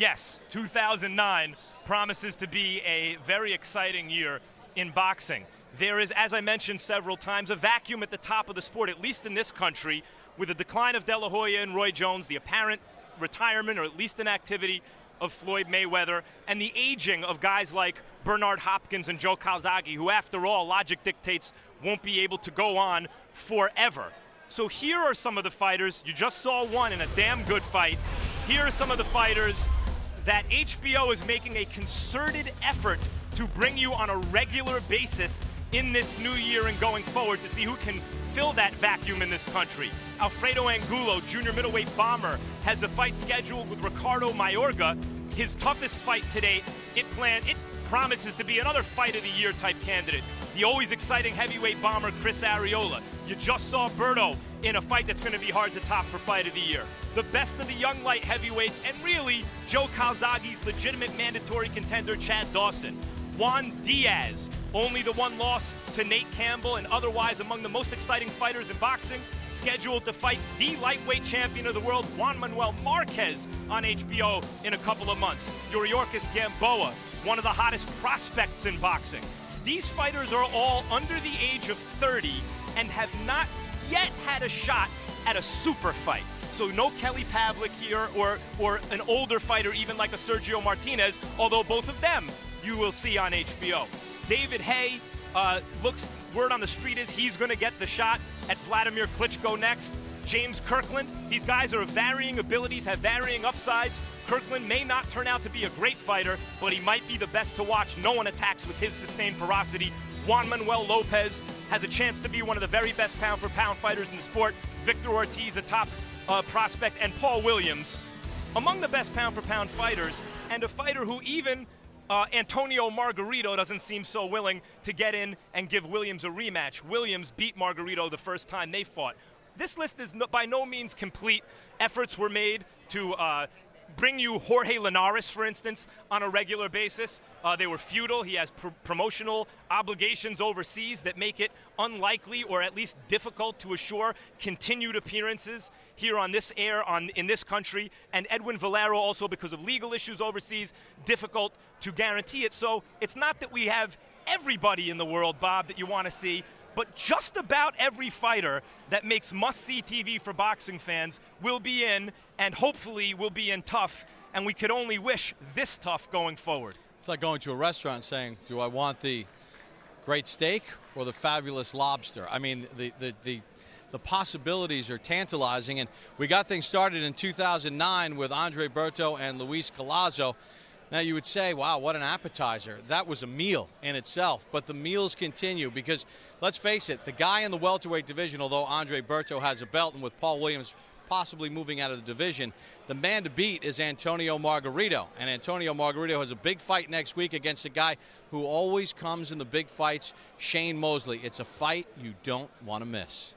Yes, 2009 promises to be a very exciting year in boxing. There is, as I mentioned several times, a vacuum at the top of the sport, at least in this country, with the decline of De La Hoya and Roy Jones, the apparent retirement or at least inactivity of Floyd Mayweather, and the aging of guys like Bernard Hopkins and Joe Calzaghe, who, after all, logic dictates won't be able to go on forever. So here are some of the fighters. You just saw one in a damn good fight. Here are some of the fighters that HBO is making a concerted effort to bring you on a regular basis in this new year and going forward to see who can fill that vacuum in this country. Alfredo Angulo, junior middleweight bomber, has a fight scheduled with Ricardo Mayorga. His toughest fight today, it promises to be another fight of the year type candidate. The always exciting heavyweight bomber Chris Arreola. You just saw Berto in a fight that's going to be hard to top for fight of the year. The best of the young light heavyweights, and really Joe Calzaghe's legitimate mandatory contender Chad Dawson. Juan Diaz, only the one loss to Nate Campbell, and otherwise among the most exciting fighters in boxing, scheduled to fight the lightweight champion of the world, Juan Manuel Marquez, on HBO in a couple of months. Yuriorkis Gamboa, one of the hottest prospects in boxing. These fighters are all under the age of 30 and have not yet had a shot at a super fight. So no Kelly Pavlik here or an older fighter even like a Sergio Martinez, although both of them you will see on HBO. David Hay, word on the street is he's going to get the shot at Vladimir Klitschko next. James Kirkland, these guys are of varying abilities, have varying upsides. Kirkland may not turn out to be a great fighter, but he might be the best to watch. No one attacks with his sustained ferocity. Juan Manuel Lopez has a chance to be one of the very best pound-for-pound fighters in the sport. Victor Ortiz, a top prospect, and Paul Williams, among the best pound-for-pound fighters, and a fighter who even Antonio Margarito doesn't seem so willing to get in and give Williams a rematch. Williams beat Margarito the first time they fought. This list is by no means complete. Efforts were made to bring you Jorge Linares, for instance, on a regular basis. They were futile. He has promotional obligations overseas that make it unlikely or at least difficult to assure continued appearances here on this air in this country. And Edwin Valero also, because of legal issues overseas, difficult to guarantee it. So it's not that we have everybody in the world, Bob, that you want to see, but just about every fighter that makes must-see TV for boxing fans will be in, and hopefully will be in tough, and we could only wish this tough going forward. It's like going to a restaurant saying, do I want the great steak or the fabulous lobster? I mean, the possibilities are tantalizing, and we got things started in 2009 with Andre Berto and Luis Collazo. Now, you would say, wow, what an appetizer. That was a meal in itself, but the meals continue because, let's face it, the guy in the welterweight division, although Andre Berto has a belt, and with Paul Williams possibly moving out of the division, the man to beat is Antonio Margarito, and Antonio Margarito has a big fight next week against a guy who always comes in the big fights, Shane Mosley. It's a fight you don't want to miss.